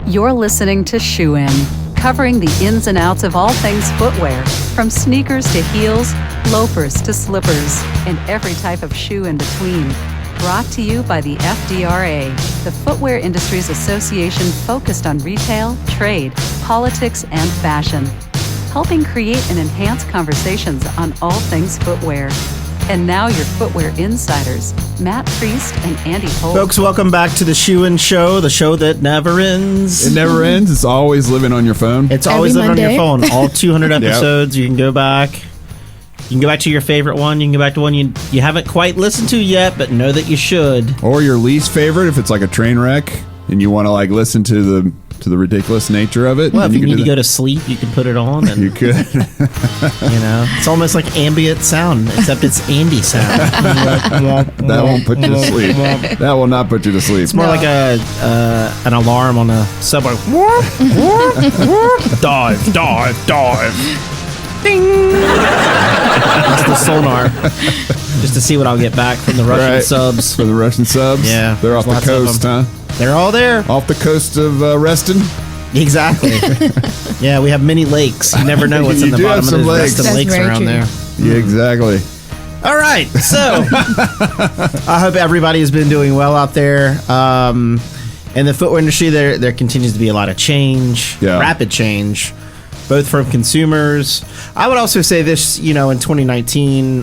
You're listening to Shoe In, covering the ins and outs of all things footwear, from sneakers to heels, loafers to slippers, and every type of shoe in between. Brought to you by the FDRA, the Footwear Industries Association focused on retail, trade, politics, and fashion, helping create and enhance conversations on all things footwear. And now your footwear insiders, Matt Priest and Andy Holt. Folks, welcome back to the Shoe In Show, the show that never ends. It never ends. It's always living on your phone. It's always living on your phone. All 200 episodes, You can go back. You can go back to your favorite one. You can go back to one you haven't quite listened to yet, but know that you should. Or your least favorite, if it's like a train wreck and you want to like listen to the ridiculous nature of it. Well, if you need to go to sleep, you can put it on. And, you could. It's almost like ambient sound, except it's Andy sound. That won't put you to sleep. That will not put you to sleep. It's more like an alarm on a subway. Dive, dive, dive. Ding! That's the sonar. Just to see what I'll get back from the Russian subs. For the Russian subs? Yeah. They're off the coast, huh? They're all there. Off the coast of Reston? Exactly. Yeah, we have many lakes. You never know what's in the bottom of the Reston lakes around there. Yeah, exactly. All right, so I hope everybody has been doing well out there. In the footwear industry, there continues to be a lot of change, rapid change, both from consumers. I would also say this, in 2019,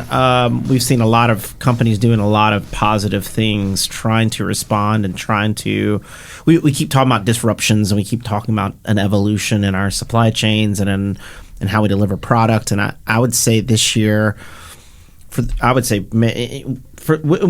we've seen a lot of companies doing a lot of positive things, trying to respond and trying to. We keep talking about disruptions, and we keep talking about an evolution in our supply chains and how we deliver product. And I would say this year, we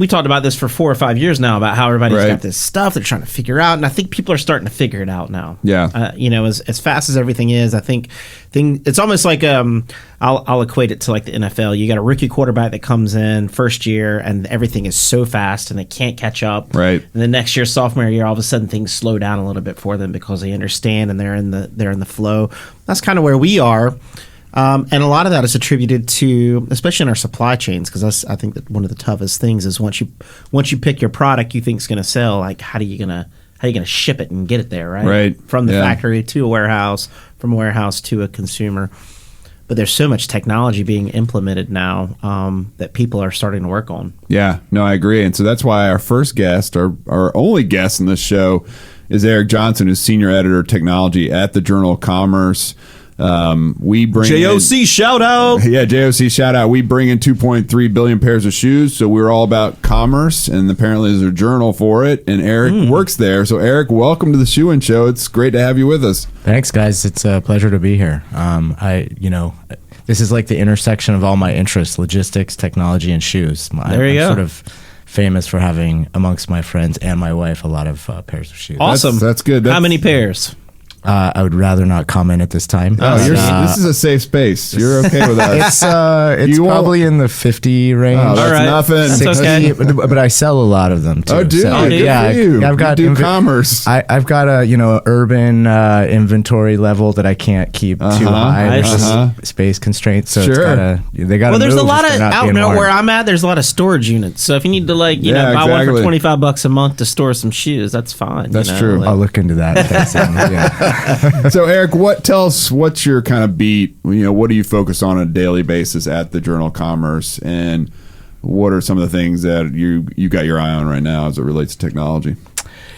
talked about this for 4 or 5 years now about how everybody's got this stuff they're trying to figure out, and I think people are starting to figure it out now. Yeah. As fast as everything is, I think it's almost like I'll equate it to like the NFL. You got a rookie quarterback that comes in first year, and everything is so fast, and they can't catch up. Right. And then next year, sophomore year, all of a sudden things slow down a little bit for them because they understand and they're in the flow. That's kind of where we are. And a lot of that is attributed to, especially in our supply chains, because I think that one of the toughest things is once you pick your product you think is going to sell, like how are you gonna ship it and get it there, right? From the factory to a warehouse, from a warehouse to a consumer. But there's so much technology being implemented now that people are starting to work on. Yeah, no, I agree, and so that's why our first guest, our only guest in this show, is Eric Johnson, who's senior editor of technology at the Journal of Commerce. We bring JOC shout out. Yeah, JOC shout out. We bring in 2.3 billion pairs of shoes, so we're all about commerce, and apparently there's a journal for it, and Eric works there. So Eric, welcome to the Shoe In Show. It's great to have you with us. Thanks, guys. It's a pleasure to be here. This is like the intersection of all my interests: logistics, technology, and shoes. I'm sort of famous for having, amongst my friends and my wife, a lot of pairs of shoes. Awesome. That's good. How many pairs? I would rather not comment at this time. This is a safe space. You're okay with that? It's probably in the 50 range. Oh, that's nothing. 60, but I sell a lot of them too. Oh, do you? I've got commerce. I've got a urban inventory level that I can't keep too high. There's space constraints, so it's they got. Well, there's a lot of out where I'm at. There's a lot of storage units. So if you need to buy one for $25 a month to store some shoes, that's fine. That's true. I'll look into that. So Eric, what's your kind of beat? What do you focus on a daily basis at the Journal of Commerce, and what are some of the things that you got your eye on right now as it relates to technology?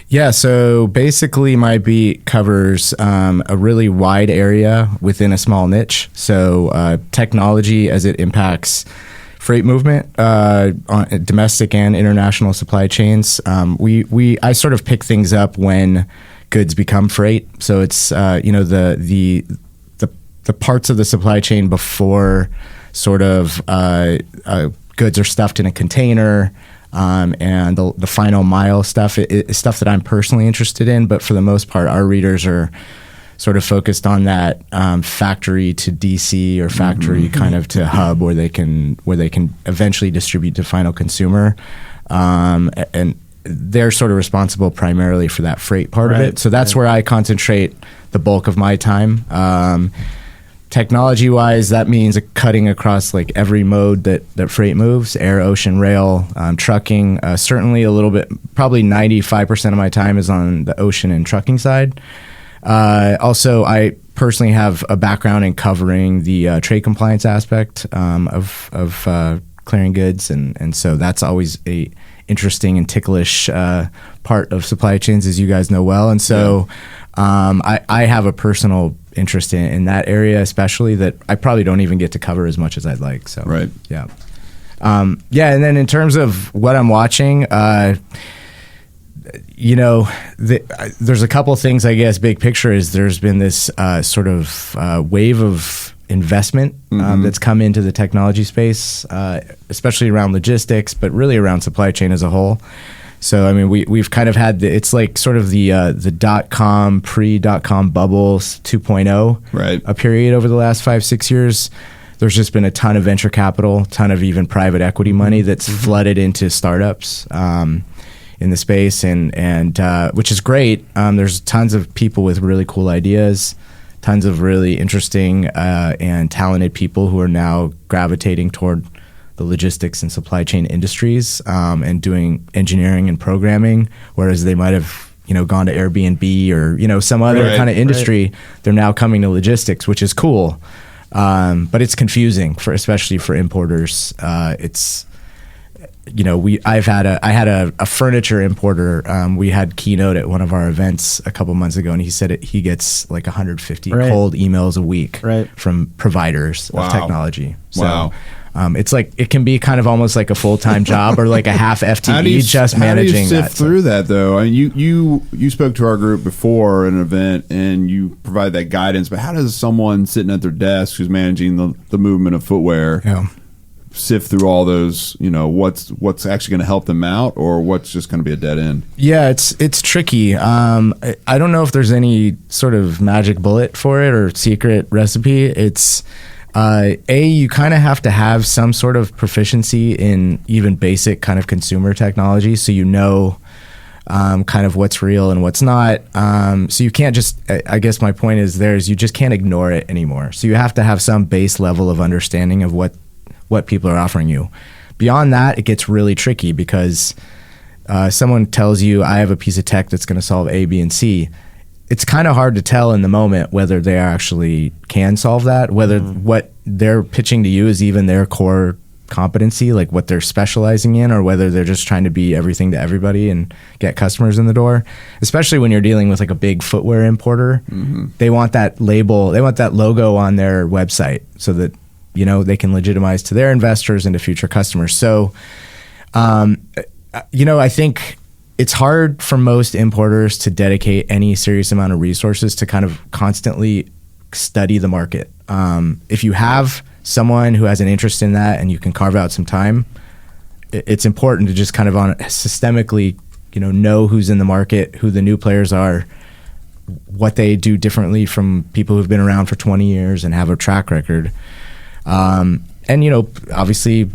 Yeah, so basically my beat covers a really wide area within a small niche. So technology as it impacts freight movement on domestic and international supply chains. I sort of pick things up when goods become freight. So it's the parts of the supply chain before sort of goods are stuffed in a container, and the final mile stuff is stuff that I'm personally interested in. But for the most part, our readers are sort of focused on that factory to DC or factory kind of to hub where they can eventually distribute to final consumer, and they're sort of responsible primarily for that freight part of it. So that's where I concentrate the bulk of my time. Technology-wise, that means cutting across like every mode that freight moves: air, ocean, rail, trucking. Certainly a little bit, probably 95% of my time is on the ocean and trucking side. Also, I personally have a background in covering the trade compliance aspect of clearing goods, and so that's always a interesting and ticklish part of supply chains, as you guys know well. And so I have a personal interest in that area, especially, that I probably don't even get to cover as much as I'd like. So right, yeah. And then in terms of what I'm watching, there's a couple things, I guess. Big picture is there's been this sort of wave of investment that's come into the technology space, especially around logistics, but really around supply chain as a whole. So, I mean, we've kind of had it's like sort of the .com, pre-.com bubble 2.0, right, a period over the last 5-6 years. There's just been a ton of venture capital, ton of even private equity money that's flooded into startups in the space, and which is great. There's tons of people with really cool ideas, tons of really interesting and talented people who are now gravitating toward the logistics and supply chain industries and doing engineering and programming, whereas they might have gone to Airbnb or some other kind of industry. Right. They're now coming to logistics, which is cool, but it's confusing especially for importers. It's I had a furniture importer. We had keynote at one of our events a couple months ago, and he said he gets like 150 cold emails a week from providers of technology. So, it's like it can be kind of almost like a full-time job or like a half FTE just managing that. How do you sift through that, though? I mean, you spoke to our group before an event, and you provide that guidance. But how does someone sitting at their desk who's managing the movement of footwear sift through all those? What's actually going to help them out, or what's just going to be a dead end? Yeah, it's tricky. I don't know if there's any sort of magic bullet for it or secret recipe. It's you kind of have to have some sort of proficiency in even basic kind of consumer technology, so kind of what's real and what's not. So you can't just, I guess my point is you just can't ignore it anymore. So you have to have some base level of understanding of what people are offering you. Beyond that, it gets really tricky because someone tells you, I have a piece of tech that's going to solve A, B, and C. It's kind of hard to tell in the moment whether they actually can solve that, whether what they're pitching to you is even their core competency, like what they're specializing in, or whether they're just trying to be everything to everybody and get customers in the door. Especially when you're dealing with like a big footwear importer, they want that label, they want that logo on their website so that they can legitimize to their investors and to future customers. So, I think it's hard for most importers to dedicate any serious amount of resources to kind of constantly study the market. If you have someone who has an interest in that and you can carve out some time, it's important to just kind of systemically, know who's in the market, who the new players are, what they do differently from people who've been around for 20 years and have a track record. And obviously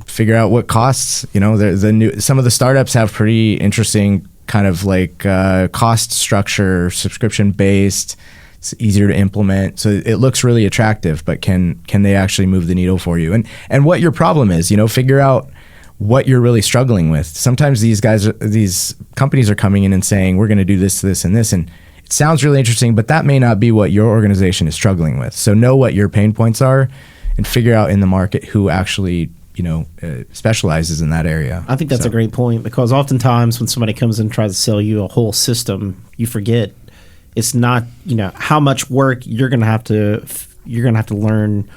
figure out what costs. Some of the startups have pretty interesting kind of like cost structure, subscription based. It's easier to implement, so it looks really attractive. But can they actually move the needle for you? And what your problem is? Figure out what you're really struggling with. Sometimes these companies are coming in and saying, we're going to do this, this, and this, and it sounds really interesting, but that may not be what your organization is struggling with. So know what your pain points are and figure out in the market who actually specializes in that area. I think that's a great point, because oftentimes when somebody comes in and tries to sell you a whole system, you forget it's not how much work you're going to have to learn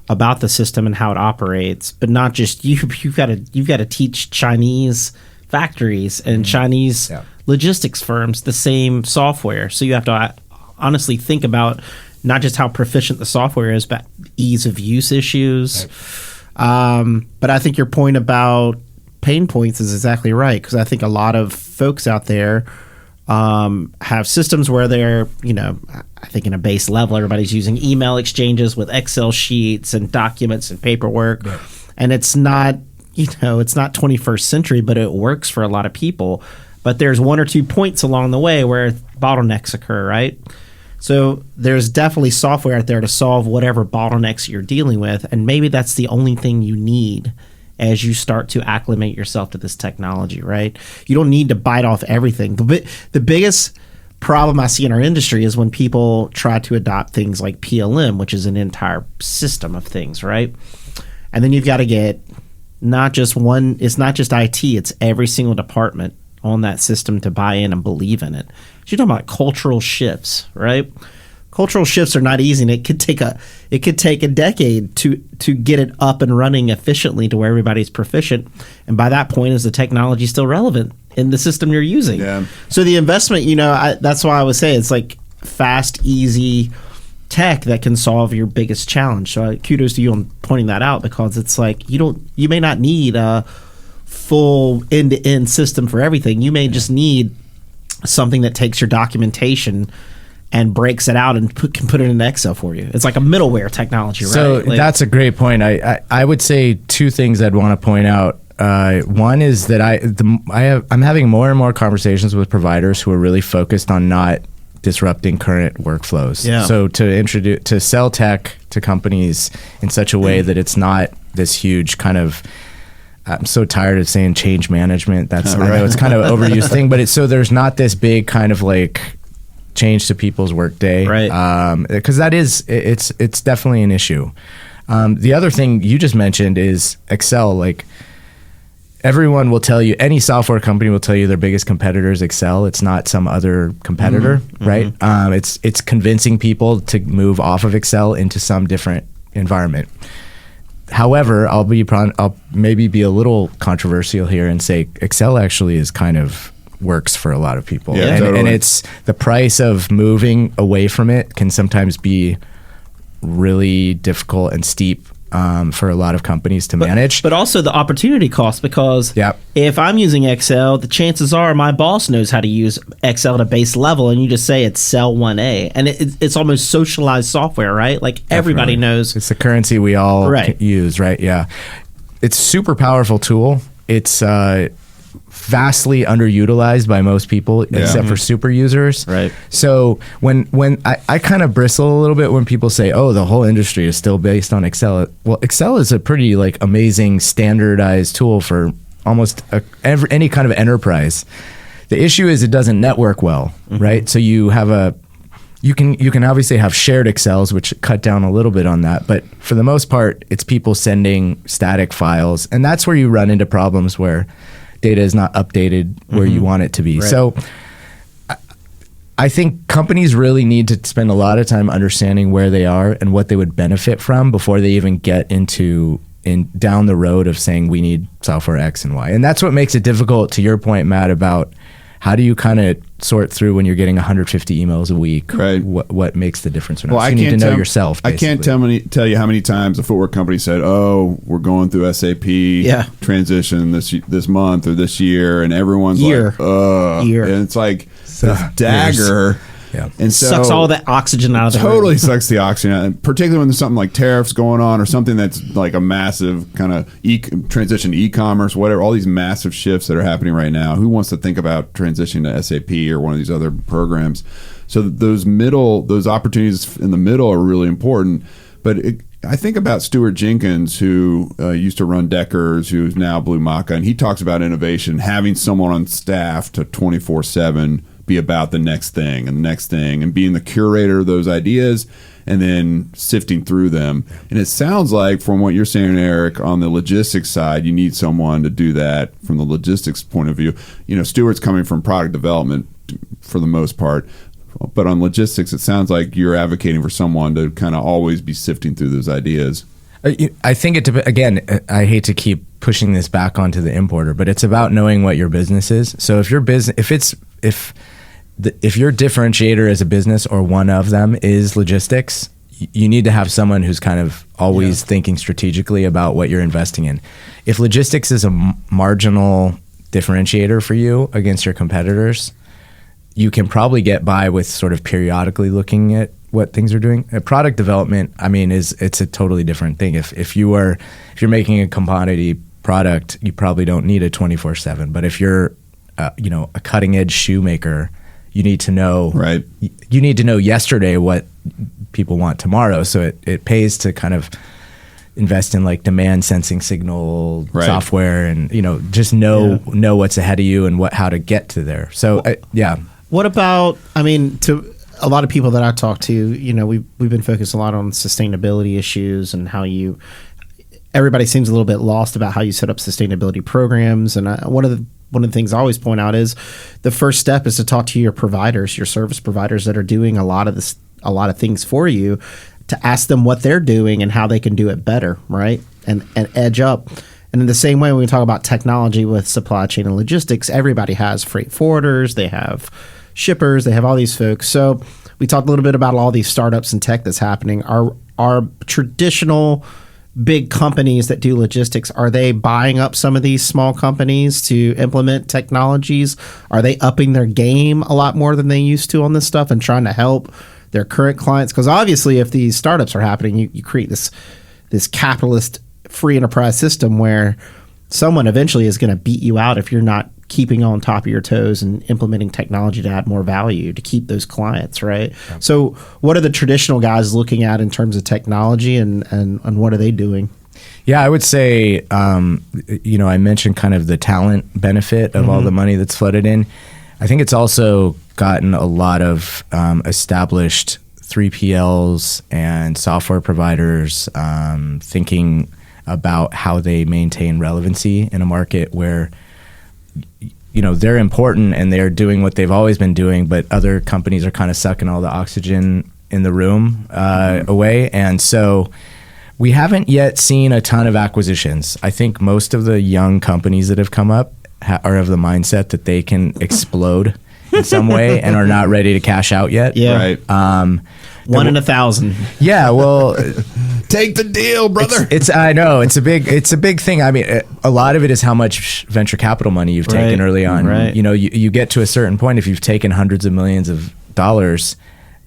about the system and how it operates, but not just you. You've got to teach Chinese factories and Chinese logistics firms the same software. So you have to honestly think about not just how proficient the software is, but ease of use issues. Right. But I think your point about pain points is exactly right, because I think a lot of folks out there have systems where they're, I think in a base level, everybody's using email exchanges with Excel sheets and documents and paperwork. Right. And it's not, it's not 21st century, but it works for a lot of people. But there's one or 2 points along the way where bottlenecks occur, right? So there's definitely software out there to solve whatever bottlenecks you're dealing with, and maybe that's the only thing you need as you start to acclimate yourself to this technology, right? You don't need to bite off everything. The biggest problem I see in our industry is when people try to adopt things like PLM, which is an entire system of things, right? And then you've got to get not just one, it's not just IT, it's every single department on that system to buy in and believe in it. So you're talking about cultural shifts, right? Cultural shifts are not easy, and it could take a decade to get it up and running efficiently to where everybody's proficient. And by that point, is the technology still relevant in the system you're using? Yeah. So the investment, that's why I would say it's like fast, easy tech that can solve your biggest challenge. So kudos to you on pointing that out, because it's like you may not need a full end-to-end system for everything. You may just need something that takes your documentation and breaks it out and can put it in Excel for you. It's like a middleware technology, right? So that's a great point. I would say two things I'd want to point out. One is that I'm having more and more conversations with providers who are really focused on not disrupting current workflows. Yeah. So to sell tech to companies in such a way that it's not this huge kind of, I'm so tired of saying change management. I know it's kind of an overused thing, but so there's not this big kind of like change to people's workday, right? Because it's definitely an issue. The other thing you just mentioned is Excel. Like everyone will tell you, any software company will tell you their biggest competitor is Excel. It's not some other competitor, right? It's convincing people to move off of Excel into some different environment. However, I'll maybe be a little controversial here and say Excel actually is kind of works for a lot of people. Yeah, totally. And it's the price of moving away from it can sometimes be really difficult and steep for a lot of companies to manage. But also the opportunity cost, because if I'm using Excel, the chances are my boss knows how to use Excel at a base level, and you just say it's cell 1A. And it's almost socialized software, right? Like everybody knows. It's the currency we all use, right? Yeah. It's a super powerful tool. It's vastly underutilized by most people except for super users. Right. So when I kind of bristle a little bit when people say, oh, the whole industry is still based on Excel. Well, Excel is a pretty like amazing standardized tool for almost any kind of enterprise. The issue is it doesn't network well, right? So you have you can obviously have shared Excels, which cut down a little bit on that, but for the most part, it's people sending static files, and that's where you run into problems where data is not updated where you want it to be. Right. So I think companies really need to spend a lot of time understanding where they are and what they would benefit from before they even get down the road of saying we need software X and Y. And that's what makes it difficult, to your point, Matt, about how do you kind of sort through when you're getting 150 emails a week? Right. What makes the difference or not? Well, so you need to know yourself, basically. I can't tell you how many times a footwear company said, "Oh, we're going through SAP transition this month or this year," and everyone's like, "Year," and it's like this dagger. Yeah. And so sucks all that oxygen out of the room. Sucks the oxygen out, and particularly when there's something like tariffs going on or something that's like a massive kind of transition to e-commerce, whatever, all these massive shifts that are happening right now. Who wants to think about transitioning to SAP or one of these other programs? So those opportunities in the middle are really important. But I think about Stuart Jenkins, who used to run Deckers, who's now Blue Maca, and he talks about innovation, having someone on staff to 24/7 be about the next thing and the next thing, and being the curator of those ideas and then sifting through them. And it sounds like, from what you're saying, Eric, on the logistics side, you need someone to do that from the logistics point of view. Stuart's coming from product development for the most part, but on logistics, it sounds like you're advocating for someone to kind of always be sifting through those ideas. I think again, I hate to keep pushing this back onto the importer, but it's about knowing what your business is. So if your business, if your differentiator as a business, or one of them, is logistics, you need to have someone who's kind of always thinking strategically about what you're investing in. If logistics is a marginal differentiator for you against your competitors, you can probably get by with sort of periodically looking at what things are doing. Product development, I mean, it's a totally different thing. If you're making a commodity product, you probably don't need a 24/7. But if you're a cutting edge shoemaker, you need to know you need to know yesterday what people want tomorrow. So it pays to kind of invest in like demand sensing signal software, and just know what's ahead of you and how to get to there. So What about, I mean, to a lot of people that I talk to, you know, we've been focused a lot on sustainability issues and how everybody seems a little bit lost about how you set up sustainability programs. And one of the things I always point out is the first step is to talk to your providers, your service providers that are doing a lot of things for you, to ask them what they're doing and how they can do it better, right? And edge up. And in the same way, when we talk about technology with supply chain and logistics, everybody has freight forwarders, they have shippers, they have all these folks. So we talked a little bit about all these startups and tech that's happening. Are traditional big companies that do logistics, are they buying up some of these small companies to implement technologies? Are they upping their game a lot more than they used to on this stuff and trying to help their current clients? Because obviously, if these startups are happening, you create this capitalist free enterprise system where someone eventually is going to beat you out if you're not keeping on top of your toes and implementing technology to add more value to keep those clients, right? Yeah. So what are the traditional guys looking at in terms of technology and what are they doing? Yeah, I would say, I mentioned kind of the talent benefit of all the money that's flooded in. I think it's also gotten a lot of established 3PLs and software providers thinking about how they maintain relevancy in a market where, you know, they're important and they're doing what they've always been doing, but other companies are kind of sucking all the oxygen in the room away. And so we haven't yet seen a ton of acquisitions. I think most of the young companies that have come up are of the mindset that they can explode in some way and are not ready to cash out yet. Yeah. Right. One in 1,000. Yeah, well, take the deal, brother. I know it's a big thing. I mean, a lot of it is how much venture capital money you've taken early on. Right. You know, you get to a certain point, if you've taken hundreds of millions of dollars,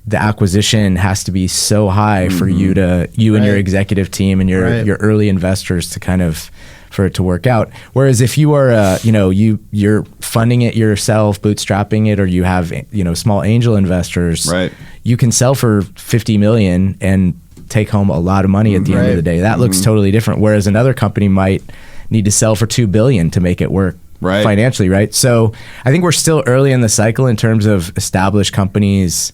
the acquisition has to be so high for you and your executive team and your early investors to kind of, for it to work out. Whereas if you are, you're funding it yourself, bootstrapping it, or you have, small angel investors, you can sell for $50 million and take home a lot of money at the end of the day. That looks totally different. Whereas another company might need to sell for $2 billion to make it work financially, right? So I think we're still early in the cycle in terms of established companies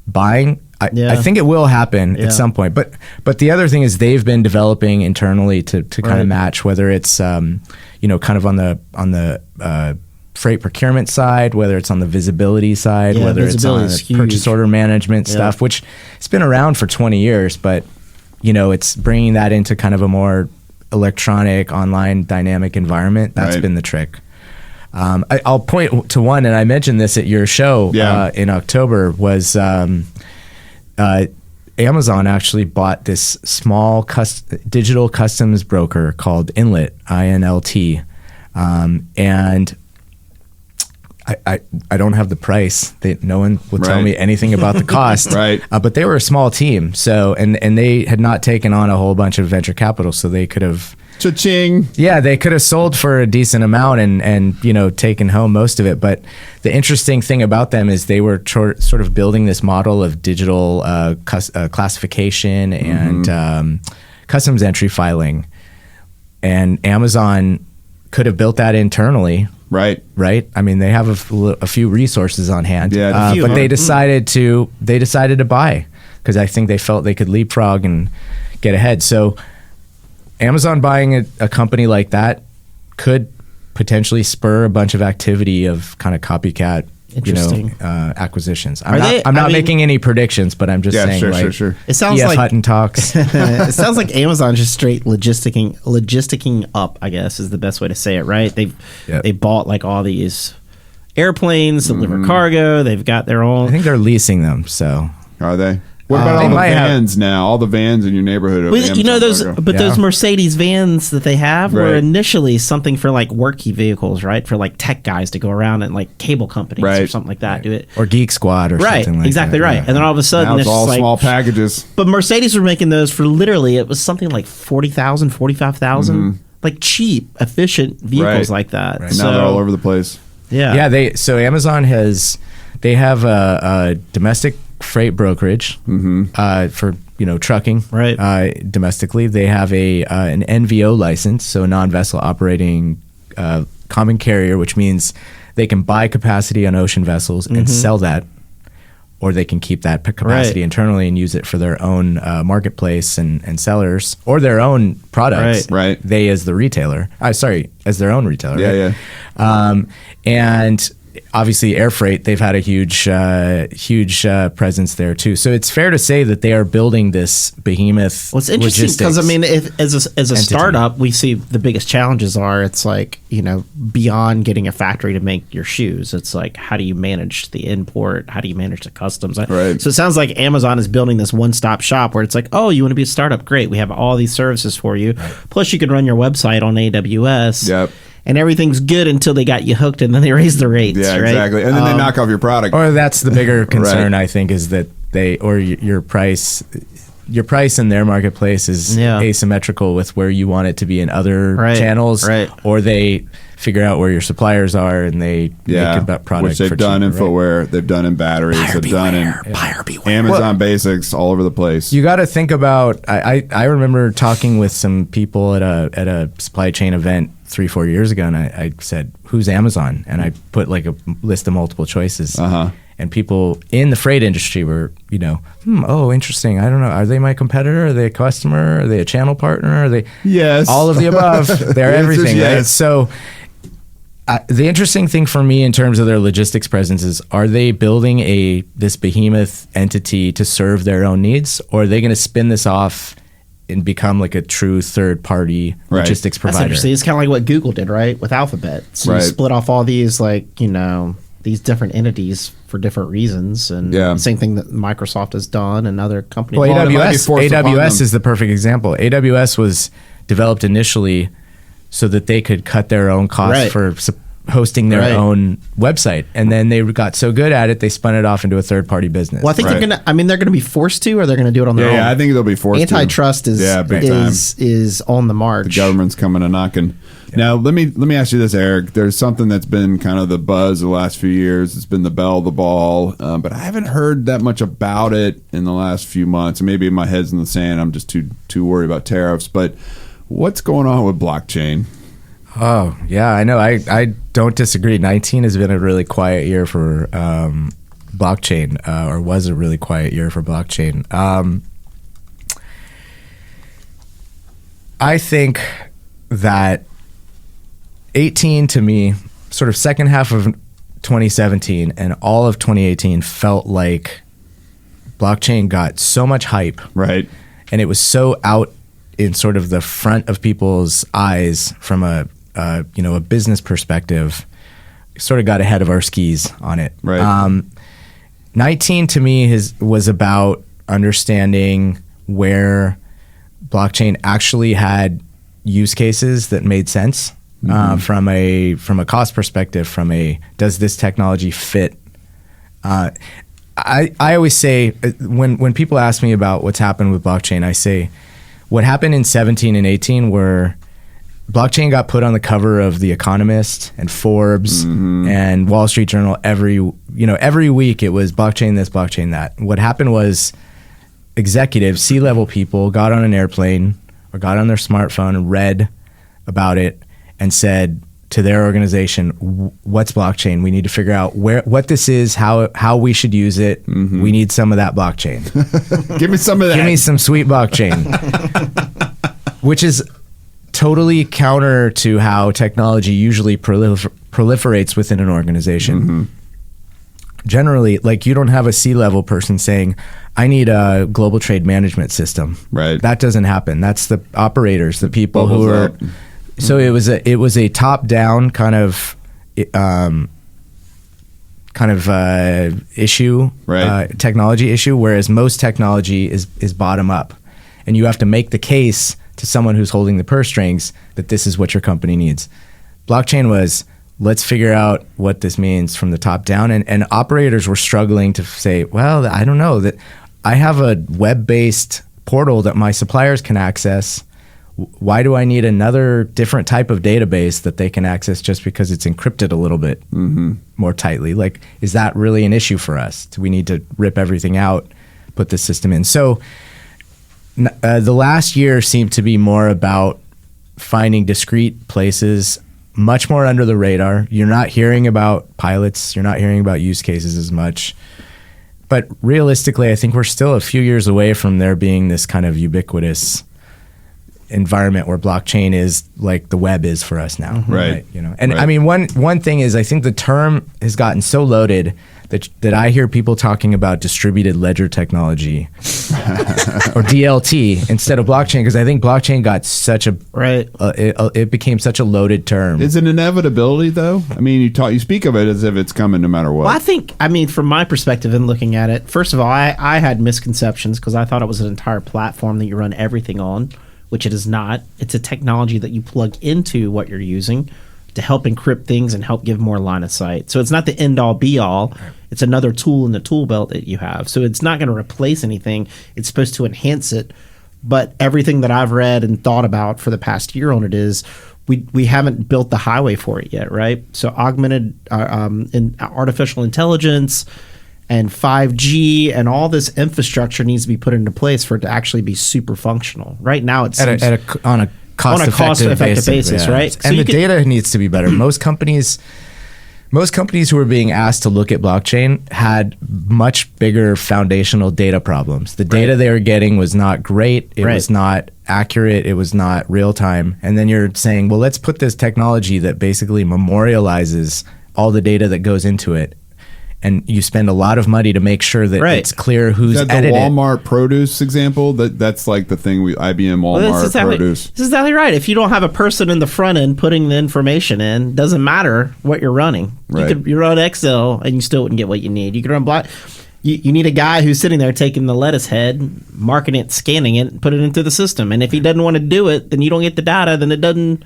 buying. I think it will happen at some point. But the other thing is they've been developing internally to kind of match, whether it's kind of on the freight procurement side, whether it's on the visibility side, whether it's on the purchase order management stuff, which it's been around for 20 years, but it's bringing that into kind of a more electronic, online, dynamic environment. That's been the trick. I'll point to one, and I mentioned this at your show in October, was Amazon actually bought this small digital customs broker called Inlet, INLT, and I don't have the price. No one would tell me anything about the cost. But they were a small team, so and they had not taken on a whole bunch of venture capital, so they could have cha-ching. Yeah, they could have sold for a decent amount and taken home most of it. But the interesting thing about them is they were sort of building this model of digital classification and customs entry filing, and Amazon could have built that internally. Right. I mean, they have a few resources on hand, but they decided to buy because I think they felt they could leapfrog and get ahead. So Amazon buying a company like that could potentially spur a bunch of activity of kind of copycat, acquisitions. I'm not making any predictions, but I'm just saying, sure. It sounds like Hutton talks. It sounds like Amazon just straight logisticking up, I guess is the best way to say it, right? They bought like all these airplanes, deliver cargo. They've got their own. I think they're leasing them. So are they? What about all the vans now? All the vans in your neighborhood. Those Mercedes vans that they have were initially something for like worky vehicles, right? For like tech guys to go around and like cable companies or something like that. Do it or Geek Squad or something like exactly that. Right. And then all of a sudden now it's all like, small packages. But Mercedes were making those for literally it was something like 40,000, 45,000, like cheap, efficient vehicles like that. Right. So, now they're all over the place. Yeah. So Amazon they have a domestic freight brokerage for trucking domestically. They have an NVO license, so non-vessel operating common carrier, which means they can buy capacity on ocean vessels and sell that, or they can keep that capacity internally and use it for their own marketplace and sellers, or their own products. Right. They as the retailer. As their own retailer. Yeah, right? And obviously air freight, they've had a huge presence there too. So it's fair to say that they are building this behemoth. Well, it's interesting because, I mean, as a startup, we see the biggest challenges are, it's like, beyond getting a factory to make your shoes, it's like, how do you manage the import? How do you manage the customs? Right. So it sounds like Amazon is building this one-stop shop where it's like, oh, you want to be a startup? Great. We have all these services for you. Plus, you can run your website on AWS. Yep. And everything's good until they got you hooked, and then they raise the rates. Yeah, right? exactly. And then they knock off your product. Or that's the bigger concern, I think, is that your price in their marketplace is asymmetrical with where you want it to be in other channels. Right. Or they figure out where your suppliers are and they make a product, which they've done in footwear, they've done in batteries, they've done in Amazon Basics, all over the place. You got to think about. I remember talking with some people at a supply chain event 3-4 years ago, and I said, "Who's Amazon?" And I put like a list of multiple choices. And people in the freight industry were, oh, interesting. I don't know. Are they my competitor? Are they a customer? Are they a channel partner? Are they all of the above? They're everything, right? So the interesting thing for me in terms of their logistics presence is, are they building this behemoth entity to serve their own needs, or are they going to spin this off and become like a true third-party logistics provider? That's interesting. It's kind of like what Google did, right, with Alphabet. So you split off all these, these different entities for different reasons, and the same thing that Microsoft has done and other companies. Well, AWS is the perfect example. AWS was developed initially so that they could cut their own costs for hosting their own website, and then they got so good at it, they spun it off into a third-party business. Well, I think they're gonna be forced to, or they're gonna do it on their own. Yeah, I think they'll be forced. Antitrust is on the march. The government's coming and knocking. Yeah. Now, let me ask you this, Eric. There's something that's been kind of the buzz the last few years. It's been the bell of the ball, but I haven't heard that much about it in the last few months. And maybe my head's in the sand. I'm just too worried about tariffs. But what's going on with blockchain? Oh, yeah, I know. I don't disagree. 2019 has been a really quiet year for blockchain, or was a really quiet year for blockchain. I think that 2018 to me, sort of second half of 2017 and all of 2018 felt like blockchain got so much hype. Right. And it was so out in sort of the front of people's eyes from a business perspective, sort of got ahead of our skis on it. Right. 19 to me was about understanding where blockchain actually had use cases that made sense. From a cost perspective, does this technology fit? I always say, when people ask me about what's happened with blockchain, I say what happened in 17 and 18 were blockchain got put on the cover of The Economist and Forbes and Wall Street Journal every week. It was blockchain this, blockchain that. What happened was executives, C-level people, got on an airplane or got on their smartphone and read about it and said to their organization, what's blockchain? We need to figure out what this is, how we should use it. We need some of that blockchain. Give me some of that. Give me some sweet blockchain. Which is totally counter to how technology usually proliferates within an organization. Generally, like, you don't have a C-level person saying, I need a global trade management system. Right. That doesn't happen. That's the operators, the people who are... So it was a top-down kind of issue, technology issue, whereas most technology is bottom-up. And you have to make the case to someone who's holding the purse strings that this is what your company needs. Blockchain was, let's figure out what this means from the top down. And operators were struggling to say, well, I don't know, that I have a web-based portal that my suppliers can access. Why do I need another different type of database that they can access just because it's encrypted a little bit more tightly? Like, is that really an issue for us? Do we need to rip everything out, put the system in? So the last year seemed to be more about finding discrete places much more under the radar. You're not hearing about pilots. You're not hearing about use cases as much. But realistically, I think we're still a few years away from there being this kind of ubiquitous environment where blockchain is like the web is for us now. Right. You know, and Right. I mean, one thing is I think the term has gotten so loaded that I hear people talking about distributed ledger technology or DLT instead of blockchain, because I think blockchain got such a it became such a loaded term. Is it an inevitability though? I mean, you speak of it as if it's coming no matter what. Well, I mean, from my perspective in looking at it, first of all, I had misconceptions because I thought it was an entire platform that you run everything on, which it is not. It's a technology that you plug into what you're using to help encrypt things and help give more line of sight. So it's not the end all be all. It's another tool in the tool belt that you have. So it's not going to replace anything. It's supposed to enhance it. But everything that I've read and thought about for the past year on it is we haven't built the highway for it yet, right? So augmented artificial intelligence and 5G and all this infrastructure needs to be put into place for it to actually be super functional. Right now, it's on a cost-effective basis, right? So and the data needs to be better. Most companies who were being asked to look at blockchain had much bigger foundational data problems. The data they were getting was not great. It was not accurate. It was not real time. And then you're saying, well, let's put this technology that basically memorializes all the data that goes into it. And you spend a lot of money to make sure that it's clear who's edited. Is that the Walmart produce example? That's like the thing IBM Walmart produce. This is exactly right. If you don't have a person in the front end putting the information in, doesn't matter what you're running. Right. You run Excel and you still wouldn't get what you need. You could run You need a guy who's sitting there taking the lettuce head, marking it, scanning it, and put it into the system. And if he doesn't want to do it, then you don't get the data. Then it doesn't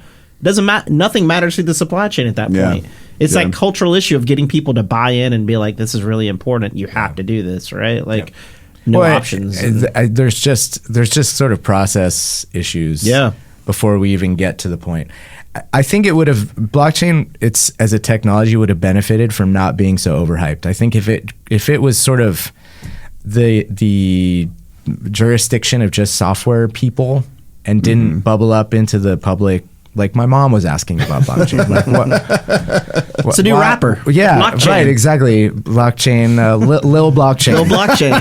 matter. Nothing matters through the supply chain at that point. It's like cultural issue of getting people to buy in and be like, this is really important. You have to do this, right? Like no options. There's just sort of process issues before we even get to the point. I think it would have blockchain as a technology would have benefited from not being so overhyped. I think if it was sort of the jurisdiction of just software people and didn't bubble up into the public. Like my mom was asking about blockchain. Like, it's a new rapper. Yeah, blockchain. Right, exactly. Blockchain, Lil Blockchain. Lil Blockchain.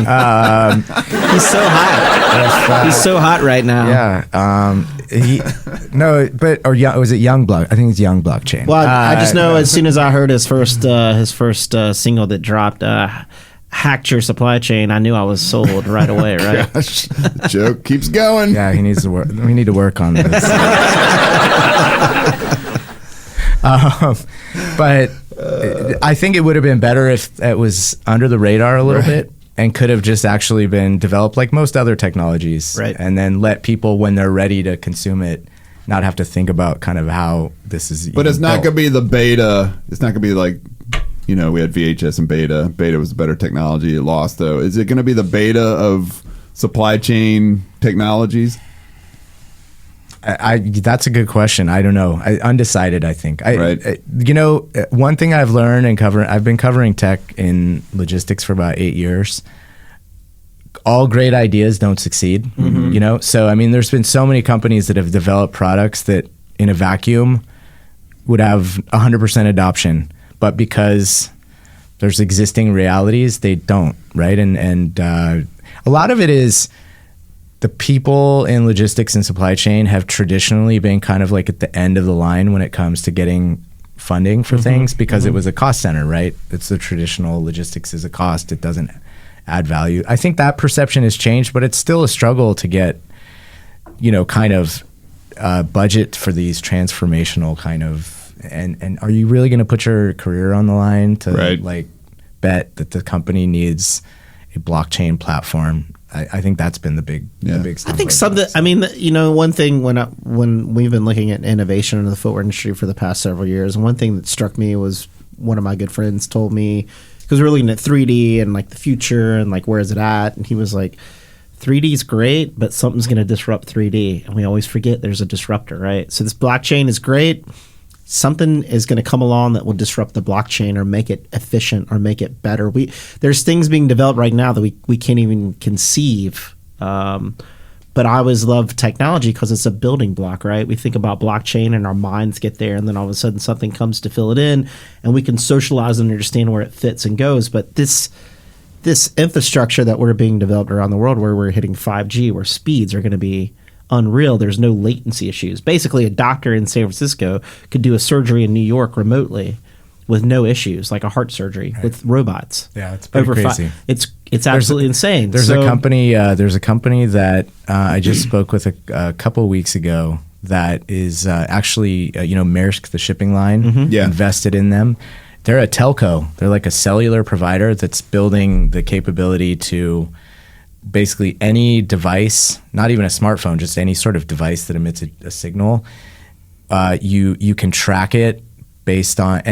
He's so hot. He's so hot right now. Yeah. Was it Young Block? I think it's Young Blockchain. Well, I just know as soon as I heard his first single that dropped, hacked your supply chain, I knew I was sold right away, right? Gosh, the joke keeps going. Yeah, he needs to work. We need to work on this. But I think it would have been better if it was under the radar a little bit and could have just actually been developed like most other technologies. Right. And then let people, when they're ready to consume it, not have to think about kind of how this is. But it's not going to be the beta. It's not going to be like, we had VHS and beta. Beta was the better technology. It lost, though. Is it going to be the beta of supply chain technologies? That's a good question. I don't know. Undecided, I think. One thing I've learned I've been covering tech in logistics for about 8 years. All great ideas don't succeed, So, I mean, there's been so many companies that have developed products that in a vacuum would have 100% adoption. But because there's existing realities, they don't, right? And a lot of it is the people in logistics and supply chain have traditionally been kind of like at the end of the line when it comes to getting funding for things because it was a cost center, right? It's the traditional logistics is a cost. It doesn't add value. I think that perception has changed, but it's still a struggle to get, kind of budget for these transformational kind of. And are you really going to put your career on the line to bet that the company needs a blockchain platform? I think that's been the big stuff. I think something. I mean, one thing when we've been looking at innovation in the footwear industry for the past several years, one thing that struck me was one of my good friends told me because we were looking at 3D and like the future and like where is it at, and he was like, 3D is great, but something's going to disrupt 3D, and we always forget there's a disruptor, right? So this blockchain is great. Something is going to come along that will disrupt the blockchain or make it efficient or make it better. There's things being developed right now that we can't even conceive. But But I always love technology because it's a building block, right? We think about blockchain and our minds get there, and then all of a sudden something comes to fill it in, and we can socialize and understand where it fits and goes. But this infrastructure that we're being developed around the world, where we're hitting 5G, where speeds are going to be unreal, there's no latency issues. Basically, a doctor in San Francisco could do a surgery in New York remotely with no issues, like a heart surgery with robots. Yeah, it's pretty crazy. It's absolutely insane. There's a company. There's a company that I just spoke with a couple of weeks ago that is actually Maersk, the shipping line, invested in them. They're a telco. They're like a cellular provider that's building the capability to basically any device, not even a smartphone, just any sort of device that emits a signal. You can track it based on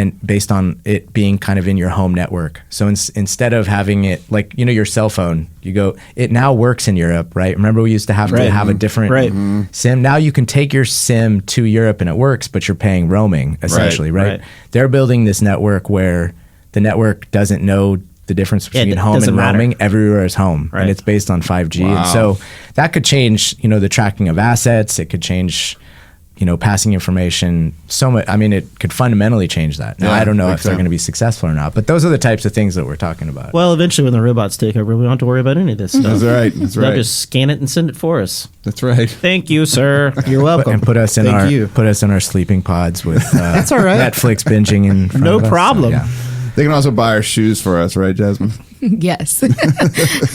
it being kind of in your home network. So instead of having it like your cell phone, it now works in Europe, right? Remember we used to have to have a different SIM. Now you can take your SIM to Europe and it works, but you're paying roaming essentially, right? They're building this network where the network doesn't know the difference between home and roaming. Everywhere is home, and it's based on 5G. Wow. And so that could change, the tracking of assets. It could change, passing information so much. I mean, it could fundamentally change that. Now, I don't know if they're going to be successful or not, but those are the types of things that we're talking about. Well, eventually when the robots take over, we don't have to worry about any of this stuff. That's right. That's right. They'll just scan it and send it for us. That's right. Thank you, sir. You're welcome. And put us in our sleeping pods with That's all right. Netflix binging in front no of us. problem. So, yeah. They can also buy our shoes for us, right, Jasmine? Yes.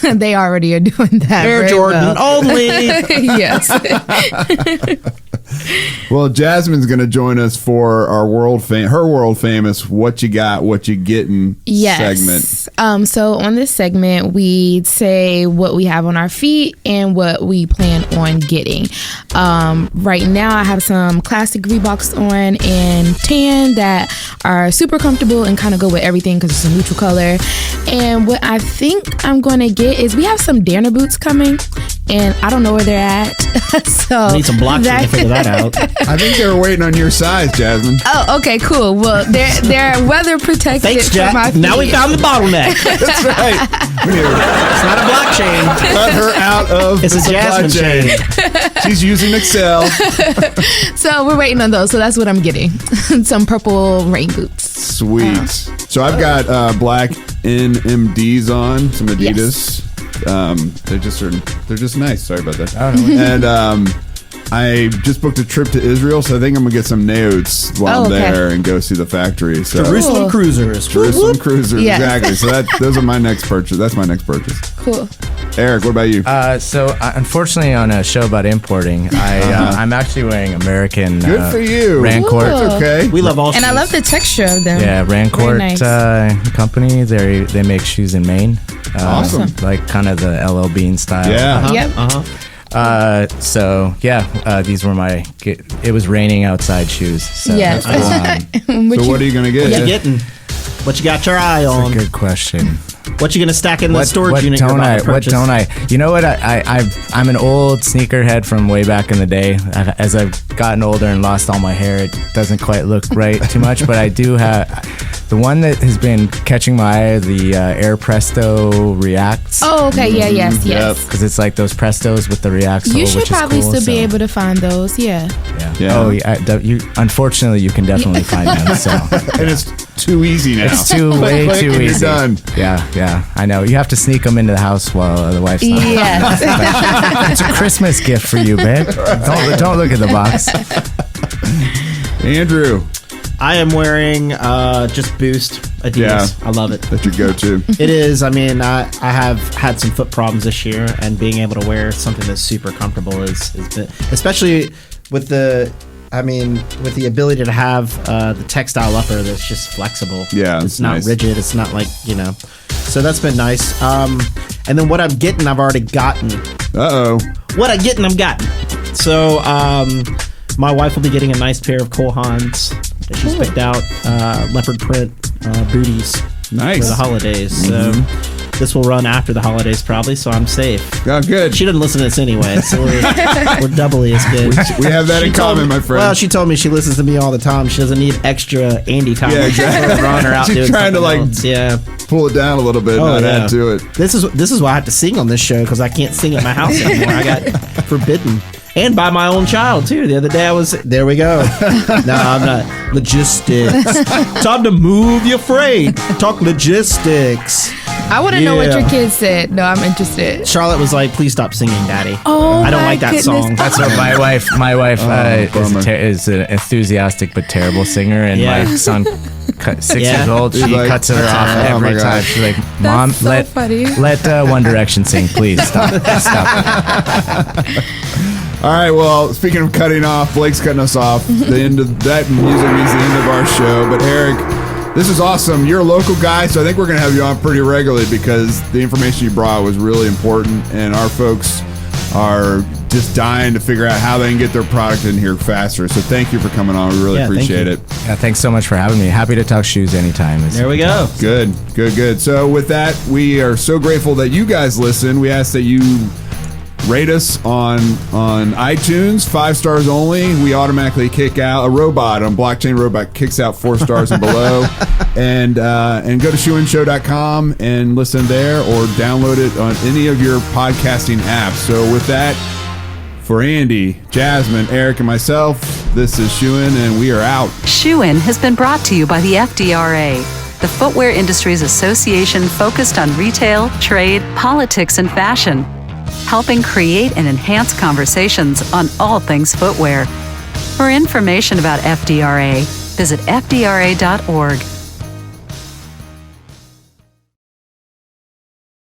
They already are doing that. Air Jordan only. Yes. Well, Jasmine's going to join us for our her world famous "What You Got, What You Getting" segment. So on this segment, we say what we have on our feet and what we plan on getting. Right now, I have some classic Reeboks on in tan that are super comfortable and kind of go with everything because it's a neutral color. And what I think I'm going to get is we have some Danner boots coming, and I don't know where they're at. So we need some blockchain to figure that out. I think they were waiting on your size, Jasmine. Oh, okay, cool. Well, they're weather protected. Thanks, Jack. For my feet. Now we found the bottleneck. That's right. It's not a blockchain. Cut her out of It's the a supply Jasmine chain. She's using Excel. So we're waiting on those. So that's what I'm getting. Some purple rain boots. Sweet. So I've got black NMDs on, some Adidas. Yes. They're just nice. Sorry about that. And I just booked a trip to Israel, so I think I'm gonna get some naots while I'm there and go see the factory. So Jerusalem Cruisers. Jerusalem Cruisers, Yeah. exactly. So those are my next purchase. That's my next purchase. Cool. Eric, what about you? So unfortunately, on a show about importing, I'm actually wearing American. Good for you. Rancourt. Cool. Okay. We love all And I love the texture of them. Yeah, Rancourt Very nice. company. They make shoes in Maine. Awesome. Like kind of the LL Bean style. Yeah. Yep. These were my. It was raining outside shoes. So Yes. So what are you gonna get? What you getting? What you got your eye on? Good question. What you gonna stack in the storage unit? What don't I? You know what? I'm an old sneakerhead from way back in the day. As I've gotten older and lost all my hair, it doesn't quite look right too much. But I do have the one that has been catching my eye, the Air Presto Reacts. Oh, okay. Yeah, yes. Because it's like those Prestos with the React sole, You should which is probably cool, still be able to find those. Yeah. Yeah. Oh, yeah. Unfortunately, you can definitely find them. So And it's too easy now. it's way Quick, too and you're easy. done. Yeah. I know. You have to sneak them into the house while the wife's not. Yes. It's a Christmas gift for you, babe. Don't look at the box. Andrew, I am wearing just Boost Adidas. Yeah. I love it. that's your go-to. It is. I mean, I have had some foot problems this year, and being able to wear something that's super comfortable is been, especially with the ability to have the textile upper that's just flexible. Yeah, it's not nice. rigid. It's not like So that's been nice. And then what I'm getting, I've already gotten. Uh-oh. What I getting, I'm gotten. So my wife will be getting a nice pair of Cole Haans that she's picked out, leopard print booties Nice. for the holidays. So This will run after the holidays probably, so I'm safe. Oh, good. She doesn't listen to this anyway, so we're doubly as good. We have that in common, my friend. Well, she told me she listens to me all the time. She doesn't need extra Andy time. Yeah, exactly. Run her out She's doing trying to something like else. pull it down a little bit, not add to it. This is why I have to sing on this show, because I can't sing at my house anymore. I got forbidden. And by my own child, too. The other day I was... There we go. No, I'm not. Logistics. Time to move your freight. Talk logistics. I want to know what your kids said. No, I'm interested. Charlotte was like, please stop singing, Daddy. Oh, I don't my like that goodness. song. That's what my wife bummer. is an enthusiastic but terrible singer, and Yeah. my son, 6 Yeah. years old, she He's like, cuts her off oh my every gosh. time. She's like, "Mom, That's so funny. let One Direction sing, please. Stop." All right, well, speaking of cutting off, Blake's cutting us off. The end of that music means the end of our show. But Eric, this is awesome. You're a local guy, so I think we're going to have you on pretty regularly because the information you brought was really important, and our folks are just dying to figure out how they can get their product in here faster. So thank you for coming on. We really Yeah, thank appreciate you. it. Yeah, thanks so much for having me. Happy to talk shoes anytime. There we go. Good. So with that, we are so grateful that you guys listen. We ask that you rate us on iTunes, 5 stars only. We automatically kick out a robot on Blockchain Robot kicks out 4 stars and below. And go to shoeinshow.com and listen there, or download it on any of your podcasting apps. So with that, for Andy, Jasmine, Eric, and myself, this is Shoein, and we are out. Shoein has been brought to you by the FDRA, the Footwear Industries Association focused on retail, trade, politics, and fashion, helping create and enhance conversations on all things footwear. For information about FDRA, visit fdra.org.